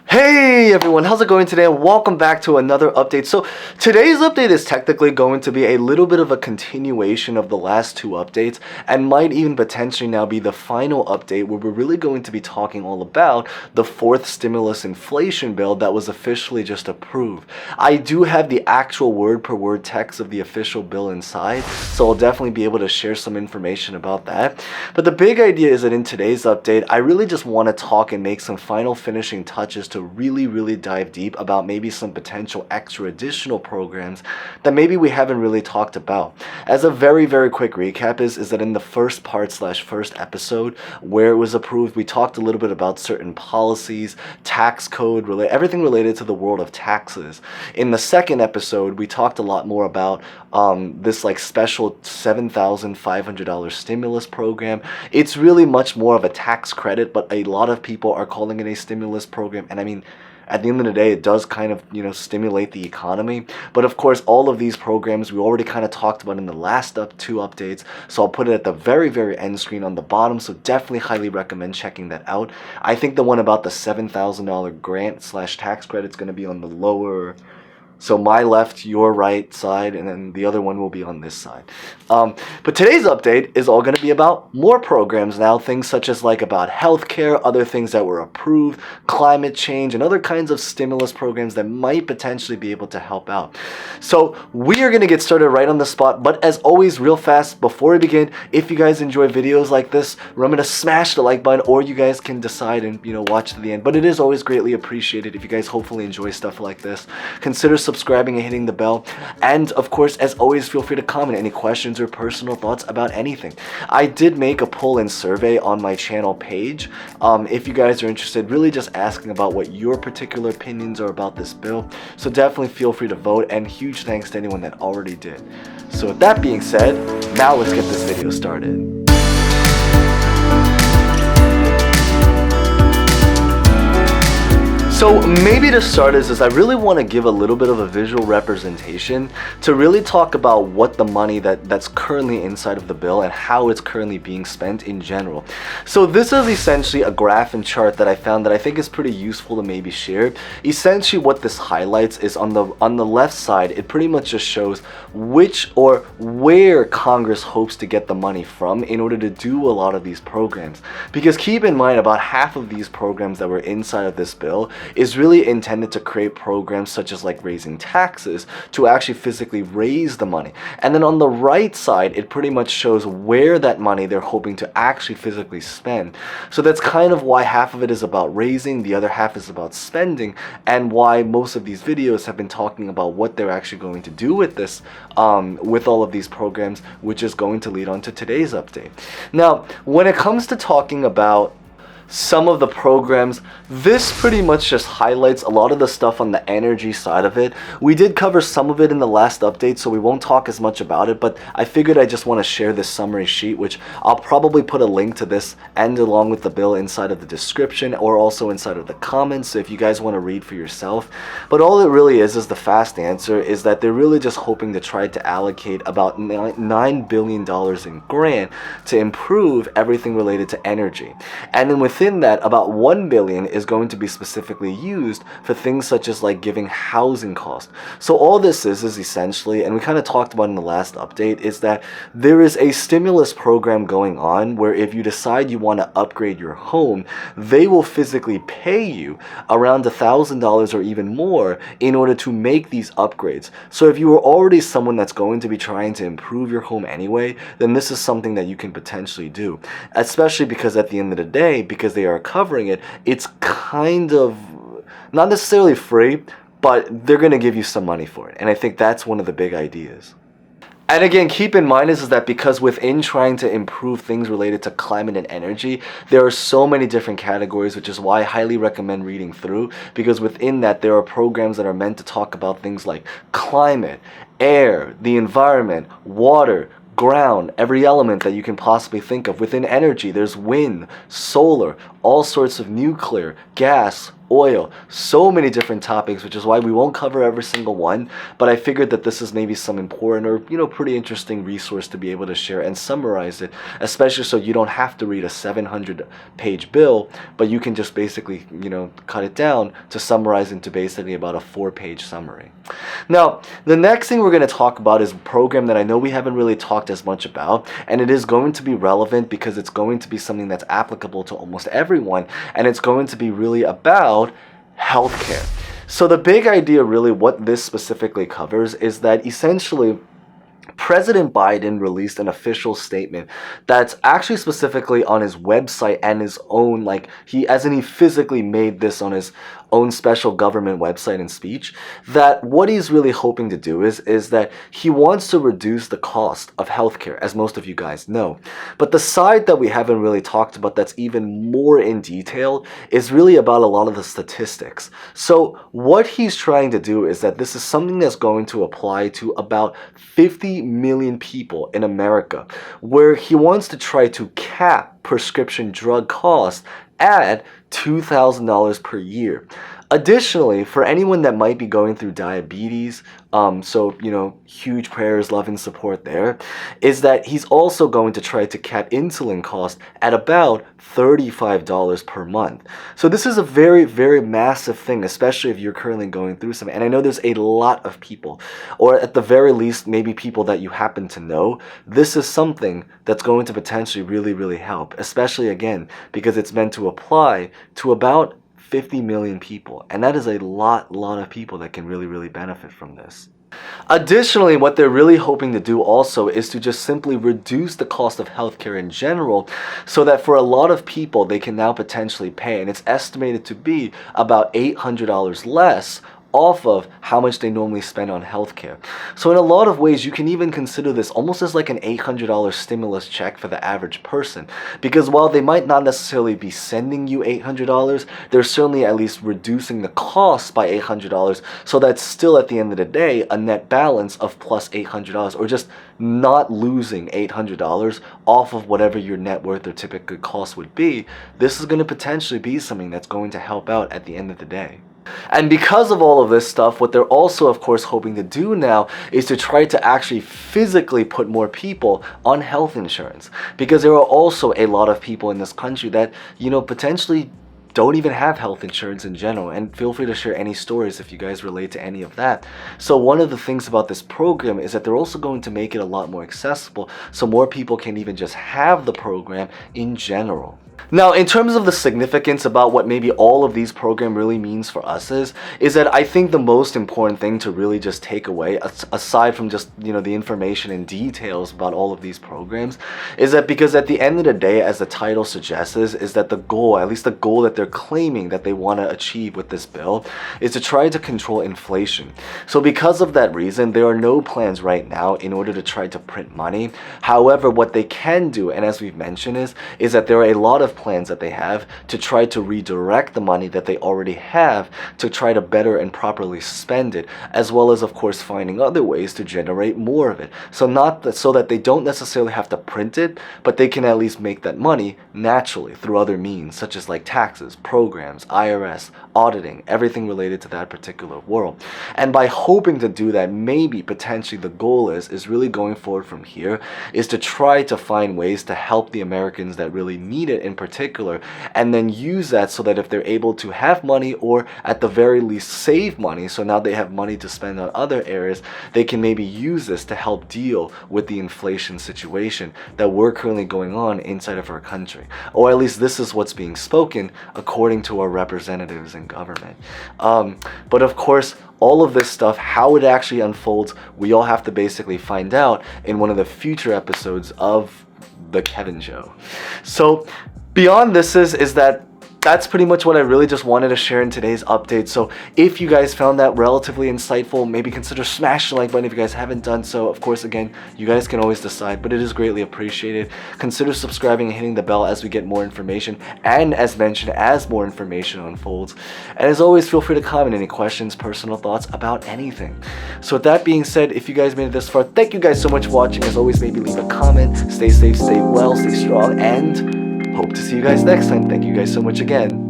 Hey everyone, how's it going today? And welcome back to another update. So today's update is technically going to be a little bit of a continuation of the last two updates and might even potentially now be the final update where we're really going to be talking all about the fourth stimulus inflation bill that was officially just approved. I do have the actual word per word text of the official bill inside, so I'll definitely be able to share some information about that. But the big idea is that in today's update, I really just want to talk and make some final finishing touches to really dive deep about maybe some potential extra additional programs that maybe we haven't really talked about. As a very quick recap is that in the first part / first episode where it was approved, we talked a little bit about certain policies, tax code, everything related to the world of taxes. In the second episode, we talked a lot more about this like special $7,500 stimulus program. It's really much more of a tax credit, but a lot of people are calling it a stimulus program. And I mean, at the end of the day, it does kind of, stimulate the economy. But of course, all of these programs we already kind of talked about in the last two updates. So I'll put it at the very end screen on the bottom. So definitely highly recommend checking that out. I think the one about the $7,000 grant / tax credit is going to be on the lower. So my left, your right side, and then the other one will be on this side. But today's update is all going to be about more programs now, things such as like about healthcare, other things that were approved, climate change, and other kinds of stimulus programs that might potentially be able to help out. So we are going to get started right on the spot, but as always, real fast, before we begin, if you guys enjoy videos like this, remember to smash the like button, or you guys can decide and, watch to the end. But it is always greatly appreciated if you guys hopefully enjoy stuff like this. Consider subscribing and hitting the bell, and of course, as always, feel free to comment any questions or personal thoughts about anything. I did make a poll and survey on my channel page. If you guys are interested, really just asking about what your particular opinions are about this bill, so definitely feel free to vote, and huge thanks to anyone that already did. So with that being said, now let's get this video started. So maybe to start is I really want to give a little bit of a visual representation to really talk about what the money that's currently inside of the bill and how it's currently being spent in general. So this is essentially a graph and chart that I found that I think is pretty useful to maybe share. Essentially what this highlights is on the left side, it pretty much just shows which or where Congress hopes to get the money from in order to do a lot of these programs. Because keep in mind, about half of these programs that were inside of this bill is really intended to create programs such as like raising taxes to actually physically raise the money. And then on the right side, it pretty much shows where that money they're hoping to actually physically spend. So that's kind of why half of it is about raising, the other half is about spending, and why most of these videos have been talking about what they're actually going to do with this, with all of these programs, which is going to lead on to today's update. Now, when it comes to talking about some of the programs, this pretty much just highlights a lot of the stuff on the energy side of it. We did cover some of it in the last update, so we won't talk as much about it, but I figured I just want to share this summary sheet, which I'll probably put a link to this and along with the bill inside of the description or also inside of the comments, so if you guys want to read for yourself. But all it really is the fast answer is that they're really just hoping to try to allocate about $9 billion in grant to improve everything related to energy. And then within that, about $1 billion is going to be specifically used for things such as like giving housing costs. So all this is essentially, and we kind of talked about in the last update, is that there is a stimulus program going on where if you decide you want to upgrade your home, they will physically pay you around $1,000 or even more in order to make these upgrades. So if you are already someone that's going to be trying to improve your home anyway, then this is something that you can potentially do, especially because at the end of the day, because they are covering it, it's kind of not necessarily free, but they're going to give you some money for it. And I think that's one of the big ideas. And again, keep in mind is that because within trying to improve things related to climate and energy, there are so many different categories, which is why I highly recommend reading through, because within that there are programs that are meant to talk about things like climate, air, the environment, water, ground, every element that you can possibly think of. Within energy, there's wind, solar, all sorts of nuclear, gas, oil, so many different topics, which is why we won't cover every single one, but I figured that this is maybe some important or, pretty interesting resource to be able to share and summarize it, especially so you don't have to read a 700-page bill, but you can just basically, cut it down to summarize into basically about a 4-page summary. Now, the next thing we're going to talk about is a program that I know we haven't really talked as much about, and it is going to be relevant because it's going to be something that's applicable to almost everyone, and it's going to be really about healthcare. So the big idea, really, what this specifically covers is that essentially President Biden released an official statement that's actually specifically on his website and his own, he physically made this on his own special government website and speech, that what he's really hoping to do is that he wants to reduce the cost of healthcare, as most of you guys know. But the side that we haven't really talked about that's even more in detail is really about a lot of the statistics. So what he's trying to do is that this is something that's going to apply to about 50 million people in America, where he wants to try to cap prescription drug costs at $2,000 per year. Additionally, for anyone that might be going through diabetes, huge prayers, love, and support there, is that he's also going to try to cap insulin costs at about $35 per month. So this is a very, very massive thing, especially if you're currently going through something. And I know there's a lot of people, or at the very least, maybe people that you happen to know. This is something that's going to potentially really, really help, especially, again, because it's meant to apply to about 50 million people, and that is a lot of people that can really, really benefit from this. Additionally, what they're really hoping to do also is to just simply reduce the cost of healthcare in general, so that for a lot of people they can now potentially pay, and it's estimated to be about $800 less off of how much they normally spend on healthcare. So in a lot of ways, you can even consider this almost as like an $800 stimulus check for the average person, because while they might not necessarily be sending you $800, they're certainly at least reducing the cost by $800, so that's still at the end of the day a net balance of plus $800, or just not losing $800 off of whatever your net worth or typical cost would be. This is going to potentially be something that's going to help out at the end of the day. And because of all of this stuff, what they're also, of course, hoping to do now is to try to actually physically put more people on health insurance. Because there are also a lot of people in this country that, potentially don't even have health insurance in general. And feel free to share any stories if you guys relate to any of that. So one of the things about this program is that they're also going to make it a lot more accessible, so more people can even just have the program in general. Now, in terms of the significance about what maybe all of these programs really means for us is that I think the most important thing to really just take away, aside from just, the information and details about all of these programs, is that because at the end of the day, as the title suggests, is that the goal, at least the goal that they're claiming that they want to achieve with this bill, is to try to control inflation. So because of that reason, there are no plans right now in order to try to print money. However, what they can do, and as we've mentioned, is that there are a lot of plans that they have to try to redirect the money that they already have to try to better and properly spend it, as well as, of course, finding other ways to generate more of it. So so that they don't necessarily have to print it, but they can at least make that money naturally through other means, such as like taxes, programs, IRS, auditing, everything related to that particular world. And by hoping to do that, maybe potentially the goal is really going forward from here is to try to find ways to help the Americans that really need it in particular, and then use that so that if they're able to have money, or at the very least save money, so now they have money to spend on other areas, they can maybe use this to help deal with the inflation situation that we're currently going on inside of our country. Or at least this is what's being spoken according to our representatives in government. But of course, all of this stuff, how it actually unfolds, we all have to basically find out in one of the future episodes of The Kevin Show. So beyond this is that that's pretty much what I really just wanted to share in today's update. So if you guys found that relatively insightful, maybe consider smashing the like button if you guys haven't done so. Of course, again, you guys can always decide, but it is greatly appreciated. Consider subscribing and hitting the bell as we get more information, and as mentioned, as more information unfolds. And as always, feel free to comment any questions, personal thoughts about anything. So with that being said, if you guys made it this far, thank you guys so much for watching. As always, maybe leave a comment. Stay safe, stay well, stay strong, and hope to see you guys next time. Thank you guys so much again.